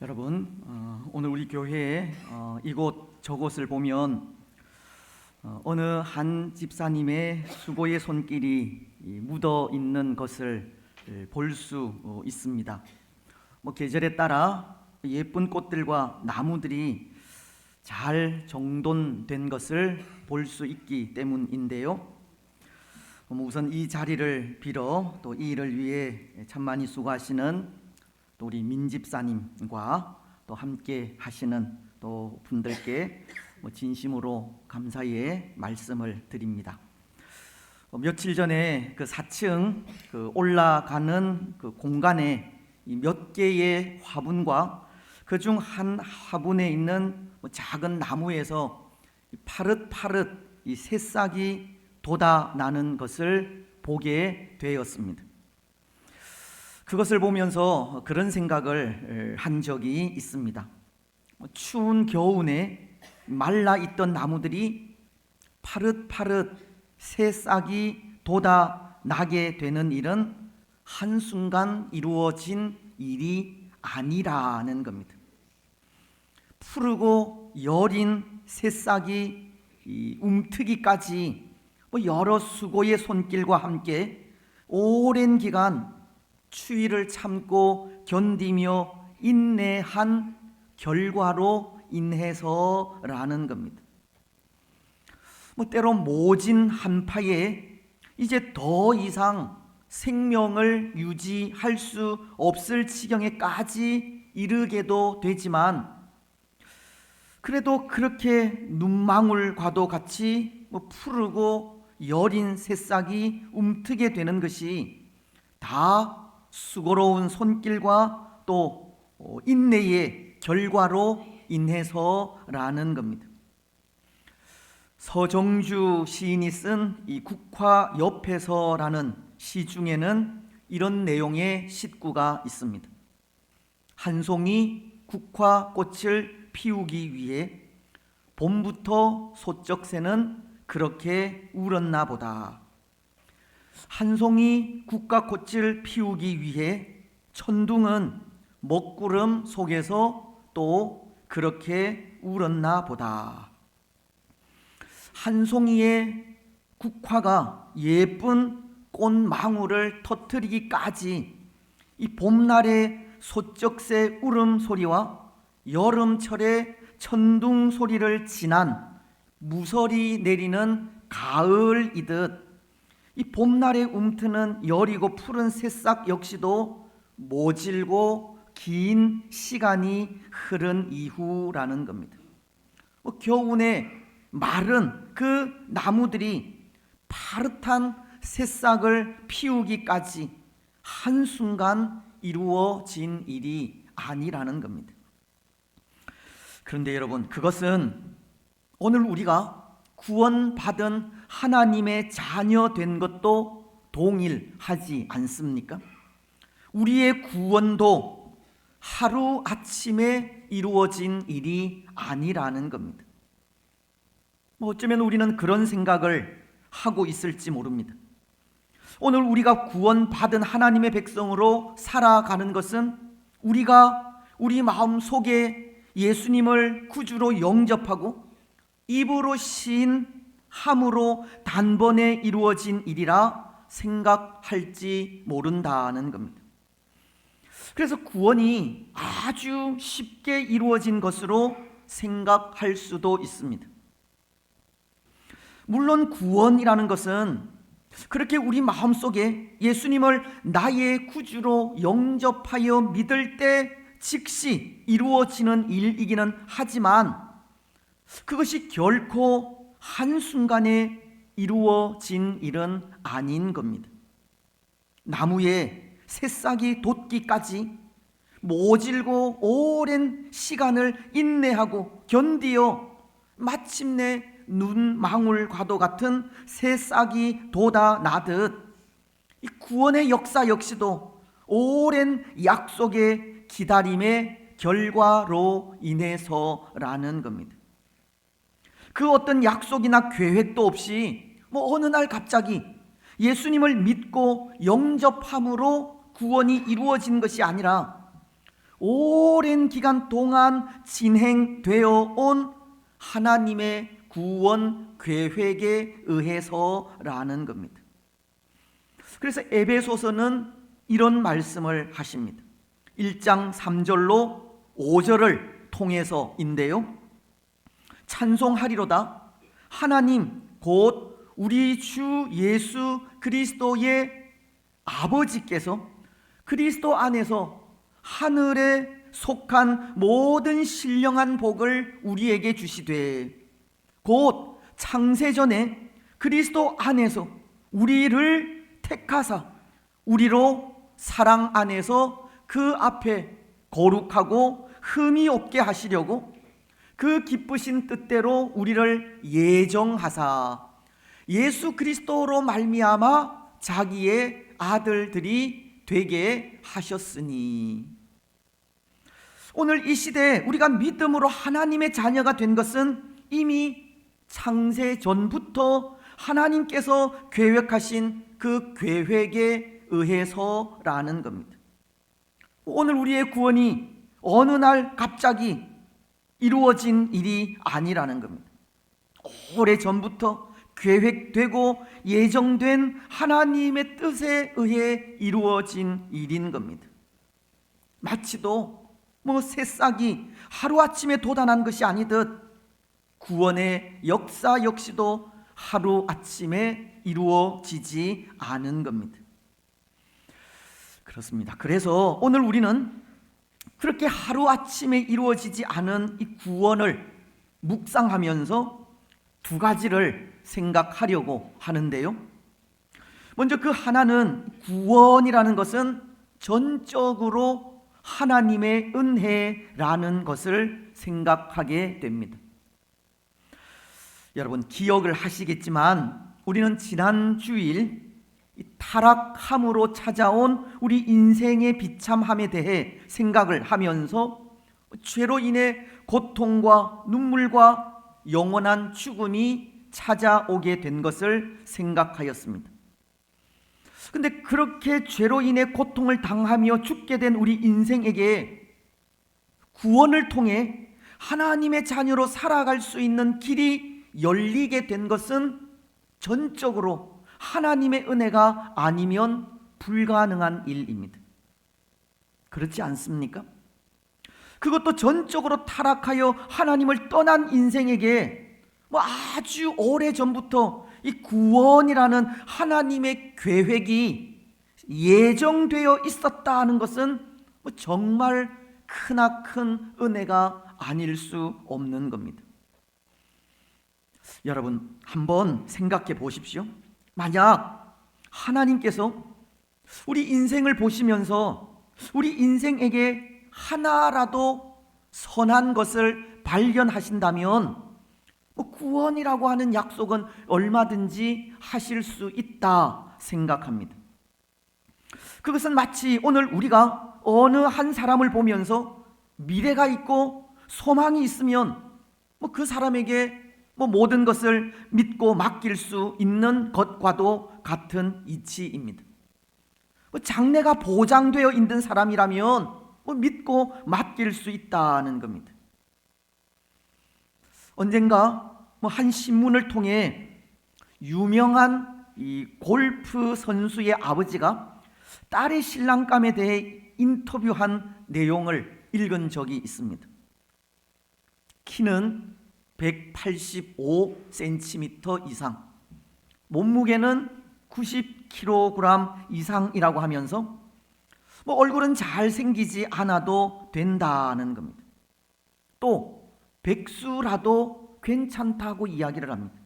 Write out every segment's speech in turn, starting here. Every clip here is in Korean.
여러분, 오늘 우리 교회에 이곳 저곳을 보면 어느 한 집사님의 수고의 손길이 묻어 있는 것을 볼 수 있습니다. 계절에 따라 예쁜 꽃들과 나무들이 잘 정돈된 것을 볼 수 있기 때문인데요. 우선 이 자리를 빌어 또 이 일을 위해 참 많이 수고하시는 또 우리 민집사님과 또 함께 하시는 또 분들께 진심으로 감사의 말씀을 드립니다. 며칠 전에 그 4층 올라가는 그 공간에 몇 개의 화분과 그중 한 화분에 있는 작은 나무에서 파릇파릇 이 새싹이 돋아나는 것을 보게 되었습니다. 그것을 보면서 그런 생각을 한 적이 있습니다. 추운 겨울에 말라있던 나무들이 파릇파릇 새싹이 돋아나게 되는 일은 한순간 이루어진 일이 아니라는 겁니다. 푸르고 여린 새싹이 움트기까지 여러 수고의 손길과 함께 오랜 기간 추위를 참고 견디며 인내한 결과로 인해서라는 겁니다. 때로 모진 한파에 이제 더 이상 생명을 유지할 수 없을 지경에까지 이르게도 되지만, 그래도 그렇게 눈망울과도 같이 푸르고 여린 새싹이 움트게 되는 것이 다 수고로운 손길과 또 인내의 결과로 인해서라는 겁니다. 서정주 시인이 쓴 이 국화 옆에서라는 시 중에는 이런 내용의 시구가 있습니다. 한 송이 국화꽃을 피우기 위해 봄부터 소쩍새는 그렇게 울었나 보다. 한 송이 국화꽃을 피우기 위해 천둥은 먹구름 속에서 또 그렇게 울었나 보다. 한 송이의 국화가 예쁜 꽃망울을 터뜨리기까지 이 봄날의 소쩍새 울음소리와 여름철의 천둥 소리를 지난 무설이 내리는 가을이듯 이 봄날에 움트는 여리고 푸른 새싹 역시도 모질고 긴 시간이 흐른 이후라는 겁니다. 겨우내 마른 그 나무들이 파릇한 새싹을 피우기까지 한순간 이루어진 일이 아니라는 겁니다. 그런데 여러분, 그것은 오늘 우리가 구원받은 하나님의 자녀 된 것도 동일하지 않습니까? 우리의 구원도 하루아침에 이루어진 일이 아니라는 겁니다. 어쩌면 우리는 그런 생각을 하고 있을지 모릅니다. 오늘 우리가 구원받은 하나님의 백성으로 살아가는 것은 우리가 우리 마음 속에 예수님을 구주로 영접하고 입으로 시인함으로 단번에 이루어진 일이라 생각할지 모른다는 겁니다. 그래서 구원이 아주 쉽게 이루어진 것으로 생각할 수도 있습니다. 물론 구원이라는 것은 그렇게 우리 마음속에 예수님을 나의 구주로 영접하여 믿을 때 즉시 이루어지는 일이기는 하지만 그것이 결코 한순간에 이루어진 일은 아닌 겁니다. 나무에 새싹이 돋기까지 모질고 오랜 시간을 인내하고 견디어 마침내 눈망울과도 같은 새싹이 돋아나듯 이 구원의 역사 역시도 오랜 약속의 기다림의 결과로 인해서라는 겁니다. 그 어떤 약속이나 계획도 없이 어느 날 갑자기 예수님을 믿고 영접함으로 구원이 이루어진 것이 아니라 오랜 기간 동안 진행되어 온 하나님의 구원 계획에 의해서라는 겁니다. 그래서 에베소서는 이런 말씀을 하십니다. 1장 3절로 5절을 통해서인데요. 찬송하리로다. 하나님 곧 우리 주 예수 그리스도의 아버지께서 그리스도 안에서 하늘에 속한 모든 신령한 복을 우리에게 주시되 곧 창세전에 그리스도 안에서 우리를 택하사 우리로 사랑 안에서 그 앞에 거룩하고 흠이 없게 하시려고 그 기쁘신 뜻대로 우리를 예정하사 예수 그리스도로 말미암아 자기의 아들들이 되게 하셨으니. 오늘 이 시대에 우리가 믿음으로 하나님의 자녀가 된 것은 이미 창세 전부터 하나님께서 계획하신 그 계획에 의해서라는 겁니다. 오늘 우리의 구원이 어느 날 갑자기 이루어진 일이 아니라는 겁니다. 오래전부터 계획되고 예정된 하나님의 뜻에 의해 이루어진 일인 겁니다. 마치도 새싹이 하루아침에 돋아난 것이 아니듯 구원의 역사 역시도 하루아침에 이루어지지 않은 겁니다. 그렇습니다. 그래서 오늘 우리는 그렇게 하루아침에 이루어지지 않은 이 구원을 묵상하면서 두 가지를 생각하려고 하는데요. 먼저 그 하나는 구원이라는 것은 전적으로 하나님의 은혜라는 것을 생각하게 됩니다. 여러분 기억을 하시겠지만 우리는 지난 주일 타락함으로 찾아온 우리 인생의 비참함에 대해 생각을 하면서 죄로 인해 고통과 눈물과 영원한 죽음이 찾아오게 된 것을 생각하였습니다. 근데 그렇게 죄로 인해 고통을 당하며 죽게 된 우리 인생에게 구원을 통해 하나님의 자녀로 살아갈 수 있는 길이 열리게 된 것은 전적으로 하나님의 은혜가 아니면 불가능한 일입니다. 그렇지 않습니까? 그것도 전적으로 타락하여 하나님을 떠난 인생에게 아주 오래전부터 이 구원이라는 하나님의 계획이 예정되어 있었다는 것은 정말 크나큰 은혜가 아닐 수 없는 겁니다. 여러분 한번 생각해 보십시오. 만약 하나님께서 우리 인생을 보시면서 우리 인생에게 하나라도 선한 것을 발견하신다면 구원이라고 하는 약속은 얼마든지 하실 수 있다 생각합니다. 그것은 마치 오늘 우리가 어느 한 사람을 보면서 미래가 있고 소망이 있으면 그 사람에게 모든 것을 믿고 맡길 수 있는 것과도 같은 이치입니다. 장래가 보장되어 있는 사람이라면 믿고 맡길 수 있다는 겁니다. 언젠가 한 신문을 통해 유명한 이 골프 선수의 아버지가 딸의 신랑감에 대해 인터뷰한 내용을 읽은 적이 있습니다. 키는 185cm 이상, 몸무게는 90kg 이상이라고 하면서 얼굴은 잘생기지 않아도 된다는 겁니다. 또 백수라도 괜찮다고 이야기를 합니다.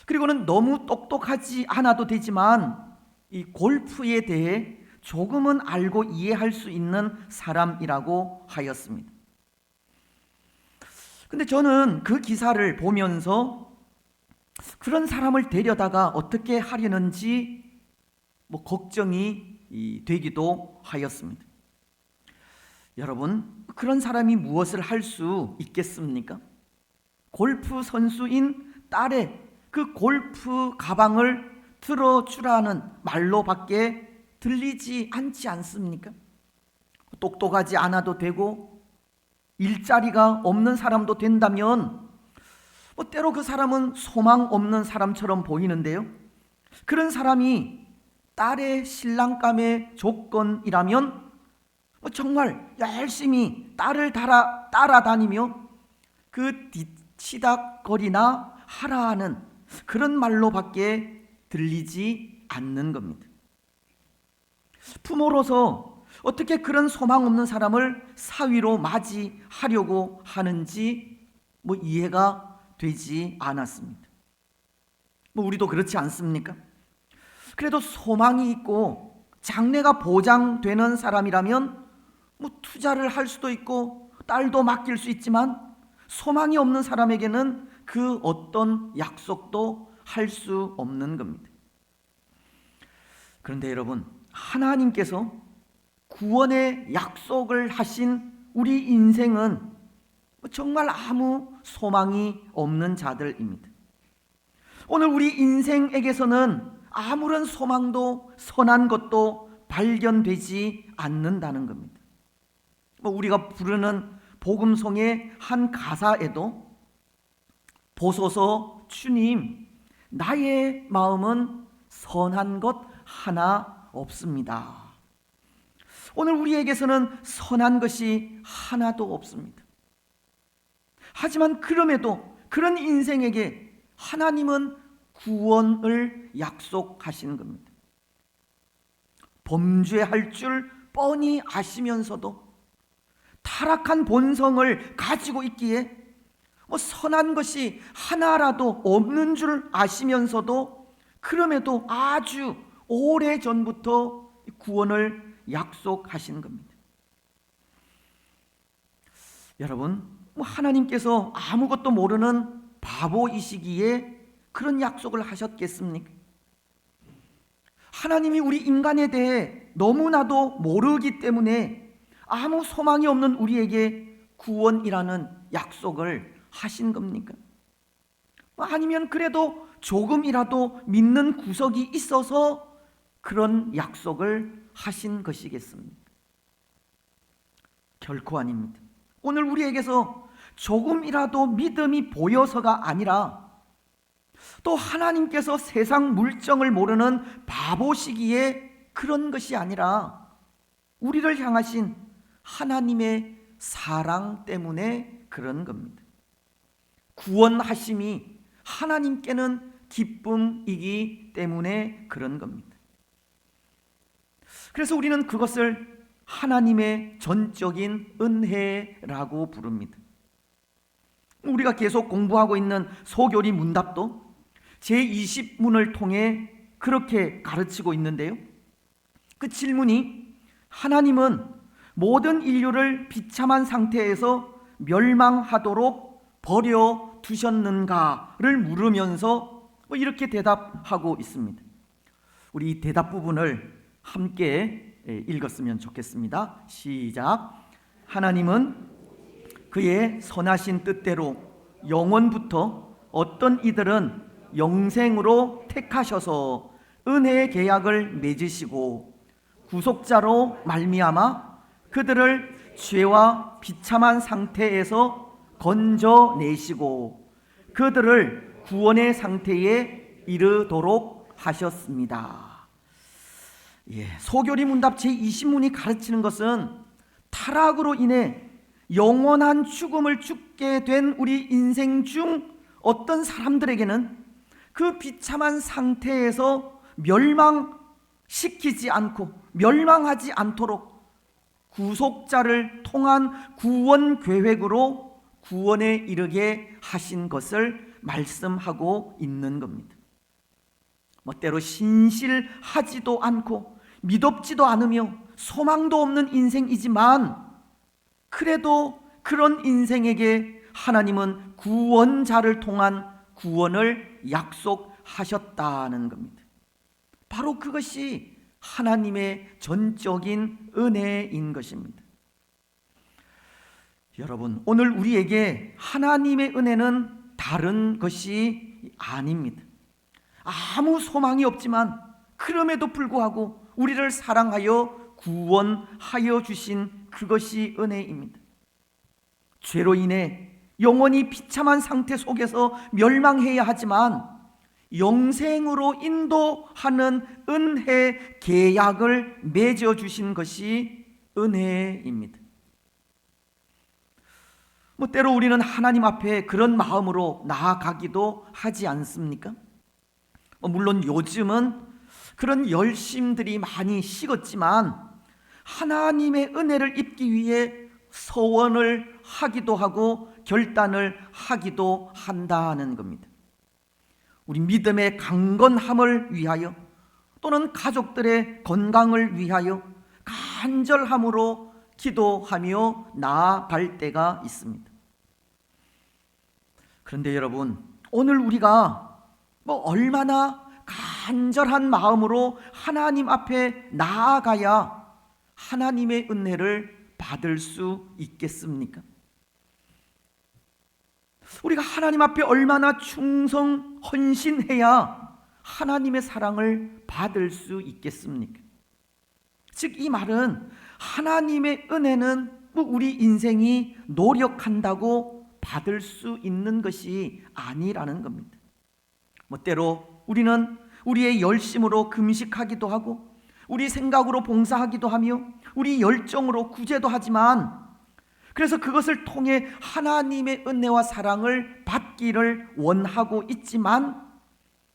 그리고는 너무 똑똑하지 않아도 되지만 이 골프에 대해 조금은 알고 이해할 수 있는 사람이라고 하였습니다. 근데 저는 그 기사를 보면서 그런 사람을 데려다가 어떻게 하려는지 걱정이 되기도 하였습니다. 여러분, 그런 사람이 무엇을 할 수 있겠습니까? 골프 선수인 딸의 그 골프 가방을 들어주라는 말로밖에 들리지 않지 않습니까? 똑똑하지 않아도 되고 일자리가 없는 사람도 된다면 때로 그 사람은 소망 없는 사람처럼 보이는데요, 그런 사람이 딸의 신랑감의 조건이라면 정말 열심히 딸을 따라다니며 그 뒤치다거리나 하라 하는 그런 말로밖에 들리지 않는 겁니다. 부모로서 어떻게 그런 소망 없는 사람을 사위로 맞이하려고 하는지 이해가 되지 않았습니다. 우리도 그렇지 않습니까? 그래도 소망이 있고 장래가 보장되는 사람이라면 투자를 할 수도 있고 딸도 맡길 수 있지만, 소망이 없는 사람에게는 그 어떤 약속도 할 수 없는 겁니다. 그런데 여러분, 하나님께서 구원의 약속을 하신 우리 인생은 정말 아무 소망이 없는 자들입니다. 오늘 우리 인생에게서는 아무런 소망도 선한 것도 발견되지 않는다는 겁니다. 우리가 부르는 복음송의 한 가사에도 보소서 주님, 나의 마음은 선한 것 하나 없습니다. 오늘 우리에게서는 선한 것이 하나도 없습니다. 하지만 그럼에도 그런 인생에게 하나님은 구원을 약속하시는 겁니다. 범죄할 줄 뻔히 아시면서도 타락한 본성을 가지고 있기에 선한 것이 하나라도 없는 줄 아시면서도 그럼에도 아주 오래전부터 구원을 약속하신 겁니다. 여러분, 하나님께서 아무것도 모르는 바보이시기에 그런 약속을 하셨겠습니까? 하나님이 우리 인간에 대해 너무나도 모르기 때문에 아무 소망이 없는 우리에게 구원이라는 약속을 하신 겁니까? 아니면 그래도 조금이라도 믿는 구석이 있어서 그런 약속을 하신 것이겠습니까? 결코 아닙니다. 오늘 우리에게서 조금이라도 믿음이 보여서가 아니라, 또 하나님께서 세상 물정을 모르는 바보시기에 그런 것이 아니라 우리를 향하신 하나님의 사랑 때문에 그런 겁니다. 구원하심이 하나님께는 기쁨이기 때문에 그런 겁니다. 그래서 우리는 그것을 하나님의 전적인 은혜라고 부릅니다. 우리가 계속 공부하고 있는 소교리 문답도 제20문을 통해 그렇게 가르치고 있는데요, 그 질문이 하나님은 모든 인류를 비참한 상태에서 멸망하도록 버려 두셨는가를 물으면서 이렇게 대답하고 있습니다. 우리 이 대답 부분을 함께 읽었으면 좋겠습니다. 시작. 하나님은 그의 선하신 뜻대로 영원부터 어떤 이들은 영생으로 택하셔서 은혜의 계약을 맺으시고 구속자로 말미암아 그들을 죄와 비참한 상태에서 건져내시고 그들을 구원의 상태에 이르도록 하셨습니다. 소교리 문답 제20문이 가르치는 것은 타락으로 인해 영원한 죽음을 죽게 된 우리 인생 중 어떤 사람들에게는 그 비참한 상태에서 멸망시키지 않고 멸망하지 않도록 구속자를 통한 구원 계획으로 구원에 이르게 하신 것을 말씀하고 있는 겁니다. 때로 신실하지도 않고 믿op지도 않으며 소망도 없는 인생이지만, 그래도 그런 인생에게 하나님은 구원자를 통한 구원을 약속하셨다는 겁니다. 바로 그것이 하나님의 전적인 은혜인 것입니다. 여러분, 오늘 우리에게 하나님의 은혜는 다른 것이 아닙니다. 아무 소망이 없지만 그럼에도 불구하고 우리를 사랑하여 구원하여 주신 그것이 은혜입니다. 죄로 인해 영원히 비참한 상태 속에서 멸망해야 하지만 영생으로 인도하는 은혜 계약을 맺어주신 것이 은혜입니다. 때로 우리는 하나님 앞에 그런 마음으로 나아가기도 하지 않습니까? 물론 요즘은 그런 열심들이 많이 식었지만 하나님의 은혜를 입기 위해 서원을 하기도 하고 결단을 하기도 한다는 겁니다. 우리 믿음의 강건함을 위하여 또는 가족들의 건강을 위하여 간절함으로 기도하며 나아갈 때가 있습니다. 그런데 여러분, 오늘 우리가 얼마나 간절한 마음으로 하나님 앞에 나아가야 하나님의 은혜를 받을 수 있겠습니까? 우리가 하나님 앞에 얼마나 충성, 헌신해야 하나님의 사랑을 받을 수 있겠습니까? 즉, 이 말은 하나님의 은혜는 우리 인생이 노력한다고 받을 수 있는 것이 아니라는 겁니다. 때로 우리는 우리의 열심으로 금식하기도 하고 우리 생각으로 봉사하기도 하며 우리 열정으로 구제도 하지만, 그래서 그것을 통해 하나님의 은혜와 사랑을 받기를 원하고 있지만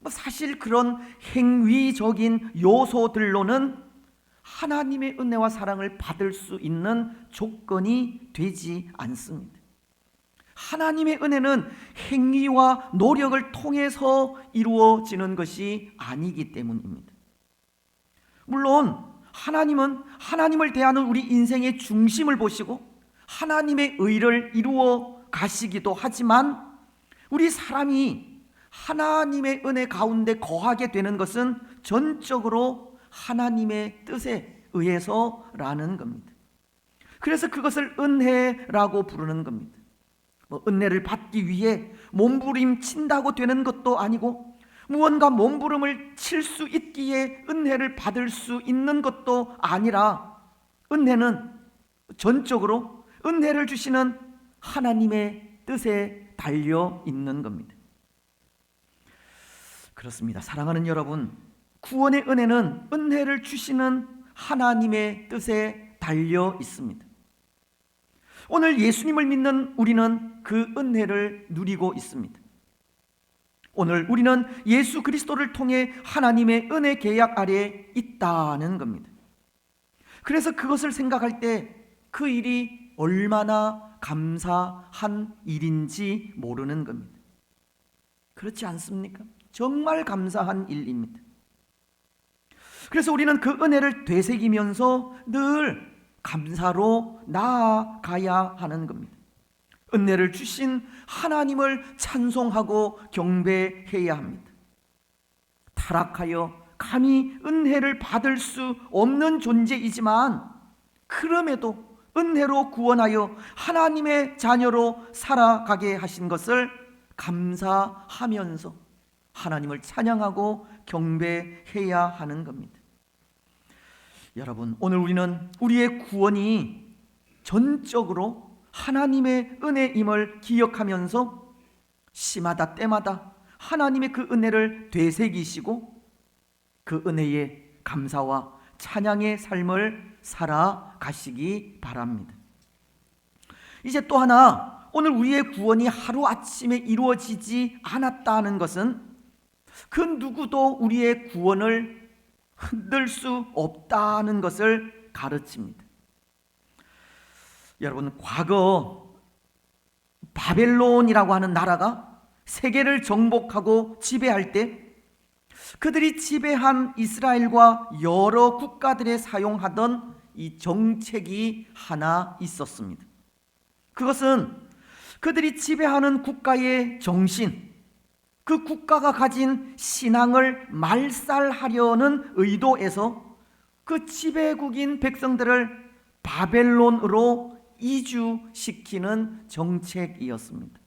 사실 그런 행위적인 요소들로는 하나님의 은혜와 사랑을 받을 수 있는 조건이 되지 않습니다. 하나님의 은혜는 행위와 노력을 통해서 이루어지는 것이 아니기 때문입니다. 물론 하나님은 하나님을 대하는 우리 인생의 중심을 보시고 하나님의 의를 이루어 가시기도 하지만 우리 사람이 하나님의 은혜 가운데 거하게 되는 것은 전적으로 하나님의 뜻에 의해서라는 겁니다. 그래서 그것을 은혜라고 부르는 겁니다. 은혜를 받기 위해 몸부림친다고 되는 것도 아니고 무언가 몸부림을 칠 수 있기에 은혜를 받을 수 있는 것도 아니라 은혜는 전적으로 은혜를 주시는 하나님의 뜻에 달려 있는 겁니다. 그렇습니다. 사랑하는 여러분, 구원의 은혜는 은혜를 주시는 하나님의 뜻에 달려 있습니다. 오늘 예수님을 믿는 우리는 그 은혜를 누리고 있습니다. 오늘 우리는 예수 그리스도를 통해 하나님의 은혜 계약 아래에 있다는 겁니다. 그래서 그것을 생각할 때 그 일이 얼마나 감사한 일인지 모르는 겁니다. 그렇지 않습니까? 정말 감사한 일입니다. 그래서 우리는 그 은혜를 되새기면서 늘 감사로 나아가야 하는 겁니다. 은혜를 주신 하나님을 찬송하고 경배해야 합니다. 타락하여 감히 은혜를 받을 수 없는 존재이지만 그럼에도 은혜로 구원하여 하나님의 자녀로 살아가게 하신 것을 감사하면서 하나님을 찬양하고 경배해야 하는 겁니다. 여러분, 오늘 우리는 우리의 구원이 전적으로 하나님의 은혜임을 기억하면서 시마다 때마다 하나님의 그 은혜를 되새기시고 그 은혜에 감사와 찬양의 삶을 살아가시기 바랍니다. 이제 또 하나, 오늘 우리의 구원이 하루아침에 이루어지지 않았다는 것은 그 누구도 우리의 구원을 흔들 수 없다는 것을 가르칩니다. 여러분, 과거 바벨론이라고 하는 나라가 세계를 정복하고 지배할 때 그들이 지배한 이스라엘과 여러 국가들에 사용하던 이 정책이 하나 있었습니다. 그것은 그들이 지배하는 국가의 정신, 그 국가가 가진 신앙을 말살하려는 의도에서 그 지배국인 백성들을 바벨론으로 이주시키는 정책이었습니다.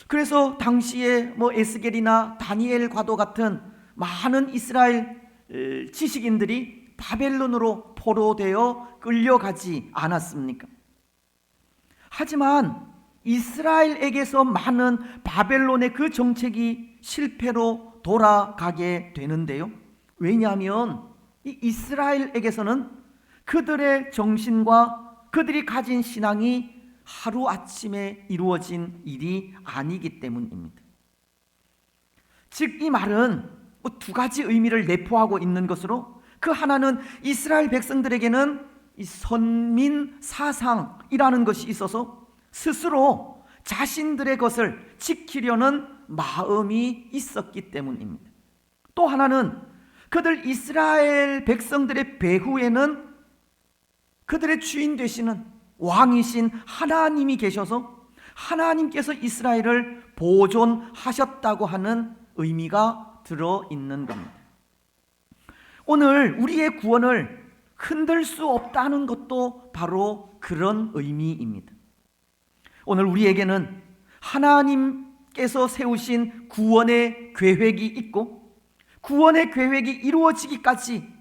그래서 당시에 에스겔이나 다니엘과도 같은 많은 이스라엘 지식인들이 바벨론으로 포로되어 끌려가지 않았습니까? 하지만 이스라엘에게서 많은 바벨론의 그 정책이 실패로 돌아가게 되는데요. 왜냐하면 이 이스라엘에게서는 그들의 정신과 그들이 가진 신앙이 하루아침에 이루어진 일이 아니기 때문입니다. 즉 이 말은 두 가지 의미를 내포하고 있는 것으로, 그 하나는 이스라엘 백성들에게는 이 선민 사상이라는 것이 있어서 스스로 자신들의 것을 지키려는 마음이 있었기 때문입니다. 또 하나는 그들 이스라엘 백성들의 배후에는 그들의 주인 되시는 왕이신 하나님이 계셔서 하나님께서 이스라엘을 보존하셨다고 하는 의미가 들어있는 겁니다. 오늘 우리의 구원을 흔들 수 없다는 것도 바로 그런 의미입니다. 오늘 우리에게는 하나님께서 세우신 구원의 계획이 있고, 구원의 계획이 이루어지기까지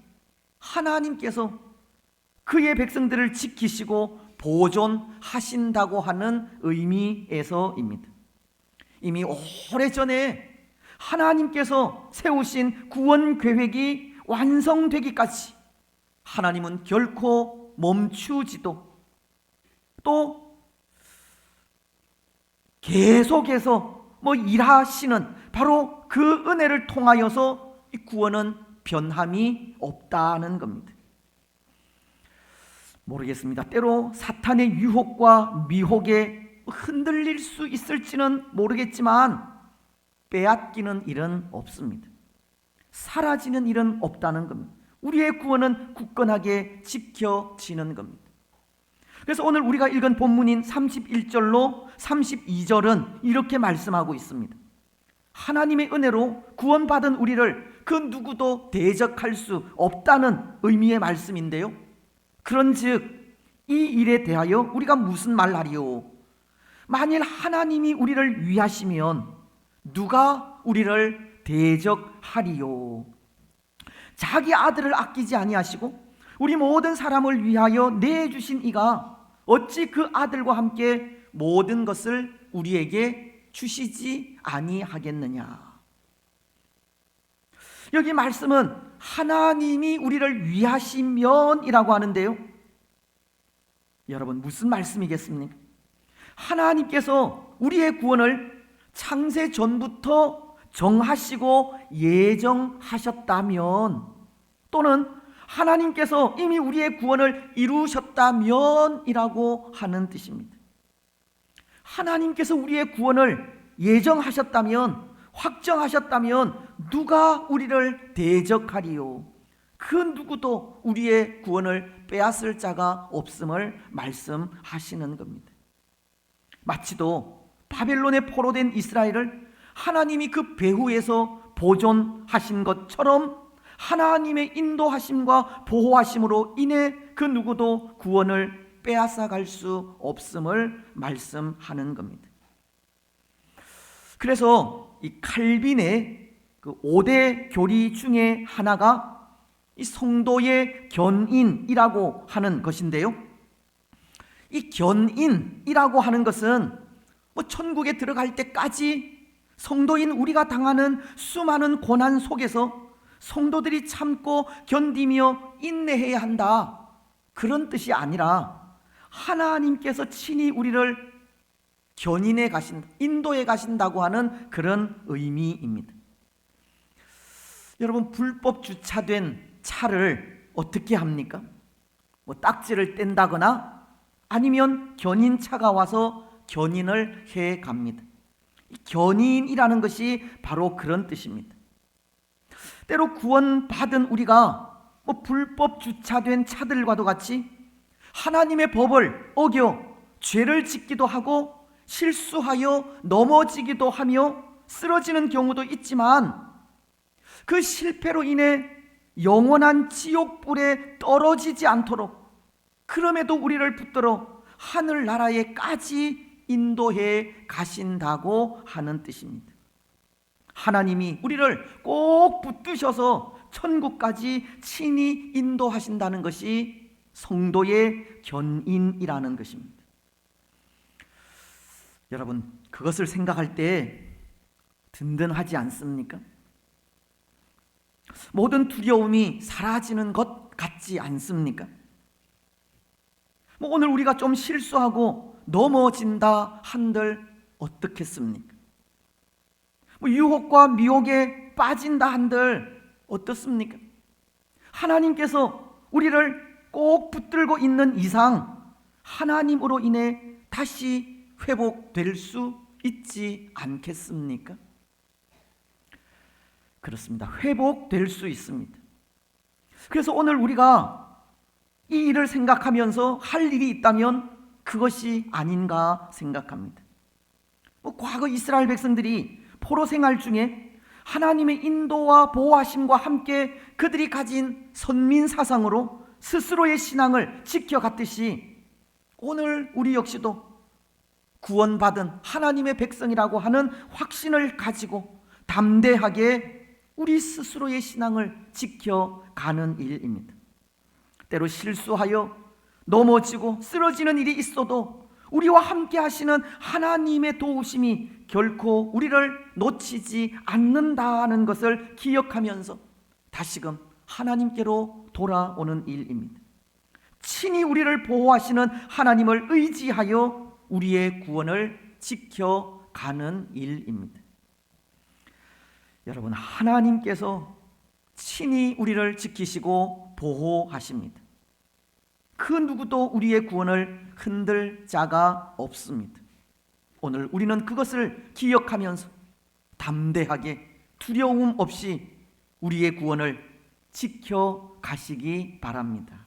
하나님께서 그의 백성들을 지키시고 보존하신다고 하는 의미에서입니다. 이미 오래전에 하나님께서 세우신 구원 계획이 완성되기까지 하나님은 결코 멈추지도, 또 계속해서 일하시는 바로 그 은혜를 통하여서 이 구원은 변함이 없다는 겁니다. 모르겠습니다. 때로 사탄의 유혹과 미혹에 흔들릴 수 있을지는 모르겠지만 빼앗기는 일은 없습니다. 사라지는 일은 없다는 겁니다. 우리의 구원은 굳건하게 지켜지는 겁니다. 그래서 오늘 우리가 읽은 본문인 31절로 32절은 이렇게 말씀하고 있습니다. 하나님의 은혜로 구원받은 우리를 그 누구도 대적할 수 없다는 의미의 말씀인데요. 그런즉 이 일에 대하여 우리가 무슨 말하리요? 만일 하나님이 우리를 위하시면 누가 우리를 대적하리요? 자기 아들을 아끼지 아니하시고 우리 모든 사람을 위하여 내주신 이가 어찌 그 아들과 함께 모든 것을 우리에게 주시지 아니하겠느냐? 여기 말씀은 하나님이 우리를 위하시면이라고 하는데요, 여러분 무슨 말씀이겠습니까? 하나님께서 우리의 구원을 창세 전부터 정하시고 예정하셨다면, 또는 하나님께서 이미 우리의 구원을 이루셨다면이라고 하는 뜻입니다. 하나님께서 우리의 구원을 예정하셨다면, 확정하셨다면 누가 우리를 대적하리요? 그 누구도 우리의 구원을 빼앗을 자가 없음을 말씀하시는 겁니다. 마치도 바벨론에 포로된 이스라엘을 하나님이 그 배후에서 보존하신 것처럼 하나님의 인도하심과 보호하심으로 인해 그 누구도 구원을 빼앗아갈 수 없음을 말씀하는 겁니다. 그래서 이 칼빈의 그 5대 교리 중에 하나가 이 성도의 견인이라고 하는 것인데요, 이 견인이라고 하는 것은 천국에 들어갈 때까지 성도인 우리가 당하는 수많은 고난 속에서 성도들이 참고 견디며 인내해야 한다, 그런 뜻이 아니라 하나님께서 친히 우리를 견인해 가신다, 인도해 가신다고 하는 그런 의미입니다. 여러분, 불법 주차된 차를 어떻게 합니까? 딱지를 뗀다거나 아니면 견인차가 와서 견인을 해 갑니다. 견인이라는 것이 바로 그런 뜻입니다. 때로 구원받은 우리가 불법 주차된 차들과도 같이 하나님의 법을 어겨 죄를 짓기도 하고 실수하여 넘어지기도 하며 쓰러지는 경우도 있지만, 그 실패로 인해 영원한 지옥불에 떨어지지 않도록 그럼에도 우리를 붙들어 하늘나라에까지 인도해 가신다고 하는 뜻입니다. 하나님이 우리를 꼭 붙드셔서 천국까지 친히 인도하신다는 것이 성도의 견인이라는 것입니다. 여러분, 그것을 생각할 때 든든하지 않습니까? 모든 두려움이 사라지는 것 같지 않습니까? 오늘 우리가 좀 실수하고 넘어진다 한들 어떻겠습니까? 유혹과 미혹에 빠진다 한들 어떻습니까? 하나님께서 우리를 꼭 붙들고 있는 이상 하나님으로 인해 다시 회복될 수 있지 않겠습니까? 그렇습니다. 회복될 수 있습니다. 그래서 오늘 우리가 이 일을 생각하면서 할 일이 있다면 그것이 아닌가 생각합니다. 과거 이스라엘 백성들이 포로 생활 중에 하나님의 인도와 보호하심과 함께 그들이 가진 선민 사상으로 스스로의 신앙을 지켜갔듯이 오늘 우리 역시도 구원받은 하나님의 백성이라고 하는 확신을 가지고 담대하게 우리 스스로의 신앙을 지켜가는 일입니다. 때로 실수하여 넘어지고 쓰러지는 일이 있어도 우리와 함께 하시는 하나님의 도우심이 결코 우리를 놓치지 않는다는 것을 기억하면서 다시금 하나님께로 돌아오는 일입니다. 친히 우리를 보호하시는 하나님을 의지하여 우리의 구원을 지켜가는 일입니다. 여러분, 하나님께서 친히 우리를 지키시고 보호하십니다. 그 누구도 우리의 구원을 흔들 자가 없습니다. 오늘 우리는 그것을 기억하면서 담대하게 두려움 없이 우리의 구원을 지켜가시기 바랍니다.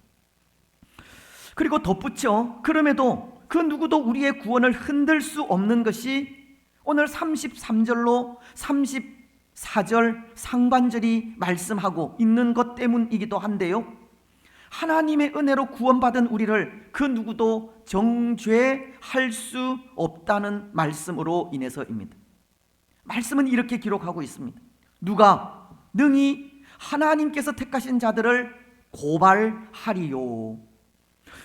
그리고 덧붙여 그럼에도 그 누구도 우리의 구원을 흔들 수 없는 것이 오늘 33절로 34절 상반절이 말씀하고 있는 것 때문이기도 한데요, 하나님의 은혜로 구원받은 우리를 그 누구도 정죄할 수 없다는 말씀으로 인해서입니다. 말씀은 이렇게 기록하고 있습니다. 누가 능히 하나님께서 택하신 자들을 고발하리요.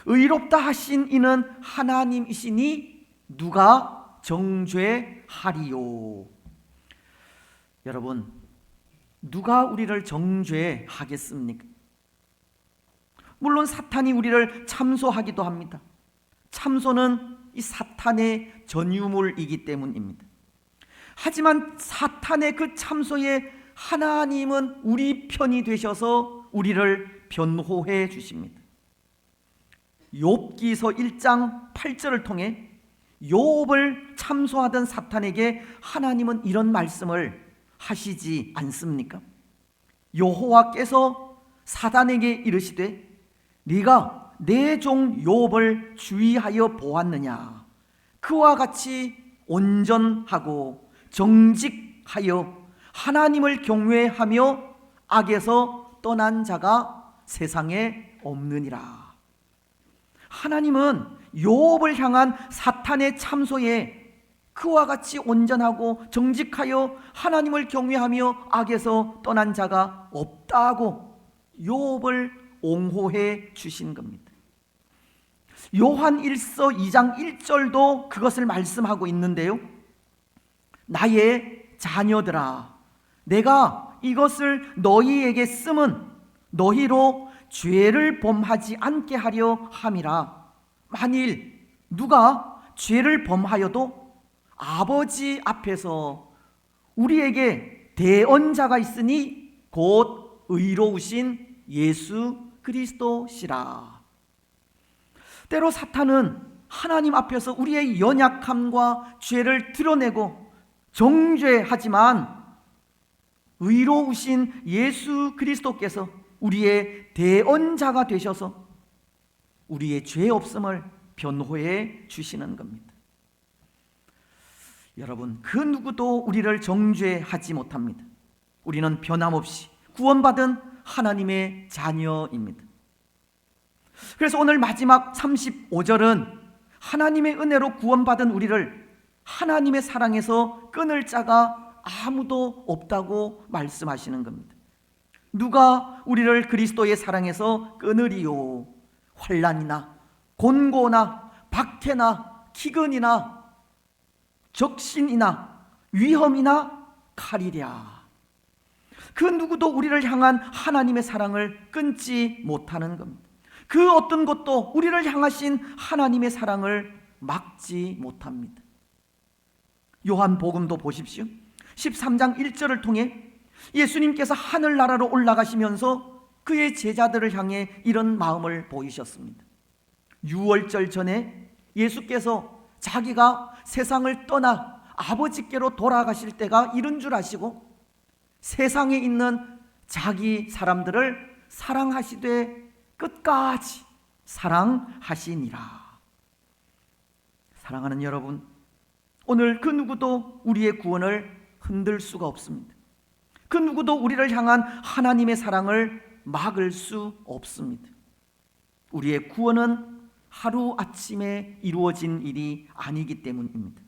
의롭다 하신 이는 하나님이시니 누가 정죄하리요. 여러분, 누가 우리를 정죄하겠습니까? 물론 사탄이 우리를 참소하기도 합니다. 참소는 이 사탄의 전유물이기 때문입니다. 하지만 사탄의 그 참소에 하나님은 우리 편이 되셔서 우리를 변호해 주십니다. 욥기서 1장 8절을 통해 욥을 참소하던 사탄에게 하나님은 이런 말씀을 하시지 않습니까? 여호와께서 사단에게 이르시되 네가 내 종 욥을 주의하여 보았느냐? 그와 같이 온전하고 정직하여 하나님을 경외하며 악에서 떠난 자가 세상에 없느니라. 하나님은 욥을 향한 사탄의 참소에 그와 같이 온전하고 정직하여 하나님을 경외하며 악에서 떠난 자가 없다고 욥을 옹호해 주신 겁니다. 요한 1서 2장 1절도 그것을 말씀하고 있는데요, 나의 자녀들아, 내가 이것을 너희에게 쓰면 너희로 죄를 범하지 않게 하려 함이라. 만일 누가 죄를 범하여도 아버지 앞에서 우리에게 대언자가 있으니 곧 의로우신 예수 그리스도시라. 때로 사탄은 하나님 앞에서 우리의 연약함과 죄를 드러내고 정죄하지만 의로우신 예수 그리스도께서 우리의 대언자가 되셔서 우리의 죄 없음을 변호해 주시는 겁니다. 여러분, 그 누구도 우리를 정죄하지 못합니다. 우리는 변함없이 구원받은 하나님의 자녀입니다. 그래서 오늘 마지막 35절은 하나님의 은혜로 구원받은 우리를 하나님의 사랑에서 끊을 자가 아무도 없다고 말씀하시는 겁니다. 누가 우리를 그리스도의 사랑에서 끊으리요? 환난이나 곤고나 박해나 기근이나 적신이나 위험이나 칼이랴. 그 누구도 우리를 향한 하나님의 사랑을 끊지 못하는 겁니다. 그 어떤 것도 우리를 향하신 하나님의 사랑을 막지 못합니다. 요한복음도 보십시오. 13장 1절을 통해 예수님께서 하늘나라로 올라가시면서 그의 제자들을 향해 이런 마음을 보이셨습니다. 유월절 전에 예수께서 자기가 세상을 떠나 아버지께로 돌아가실 때가 이른 줄 아시고 세상에 있는 자기 사람들을 사랑하시되 끝까지 사랑하시니라. 사랑하는 여러분, 오늘 그 누구도 우리의 구원을 흔들 수가 없습니다. 그 누구도 우리를 향한 하나님의 사랑을 막을 수 없습니다. 우리의 구원은 하루아침에 이루어진 일이 아니기 때문입니다.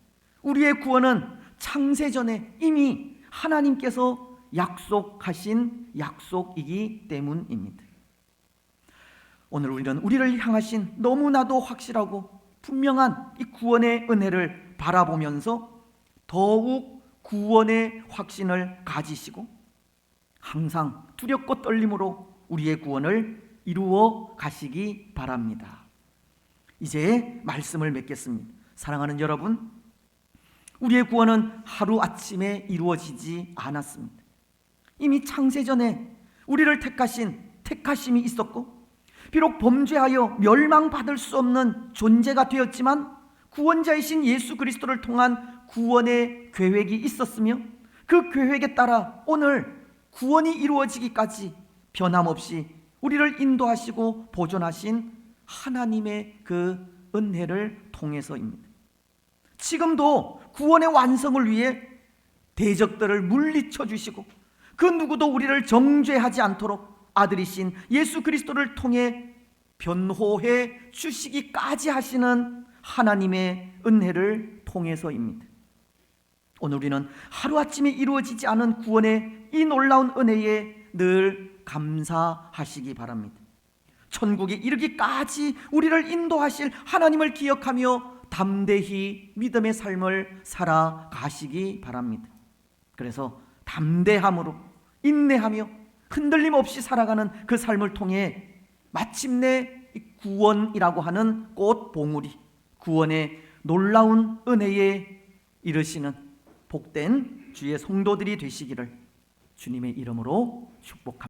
우리의 구원은 창세전에 이미 하나님께서 약속하신 약속이기 때문입니다. 오늘 우리는 우리를 향하신 너무나도 확실하고 분명한 이 구원의 은혜를 바라보면서 더욱 구원의 확신을 가지시고 항상 두렵고 떨림으로 우리의 구원을 이루어 가시기 바랍니다. 이제 말씀을 맺겠습니다. 사랑하는 여러분, 우리의 구원은 하루아침에 이루어지지 않았습니다. 이미 창세전에 우리를 택하신 택하심이 있었고 비록 범죄하여 멸망받을 수 없는 존재가 되었지만 구원자이신 예수 그리스도를 통한 구원의 계획이 있었으며 그 계획에 따라 오늘 구원이 이루어지기까지 변함없이 우리를 인도하시고 보존하신 하나님의 그 은혜를 통해서입니다. 지금도 구원의 완성을 위해 대적들을 물리쳐 주시고 그 누구도 우리를 정죄하지 않도록 아들이신 예수 그리스도를 통해 변호해 주시기까지 하시는 하나님의 은혜를 통해서입니다. 오늘 우리는 하루아침에 이루어지지 않은 구원의 이 놀라운 은혜에 늘 감사하시기 바랍니다. 천국에 이르기까지 우리를 인도하실 하나님을 기억하며 담대히 믿음의 삶을 살아가시기 바랍니다. 그래서 담대함으로 인내하며 흔들림 없이 살아가는 그 삶을 통해 마침내 구원이라고 하는 꽃봉우리, 구원의 놀라운 은혜에 이르시는 복된 주의 성도들이 되시기를 주님의 이름으로 축복합니다.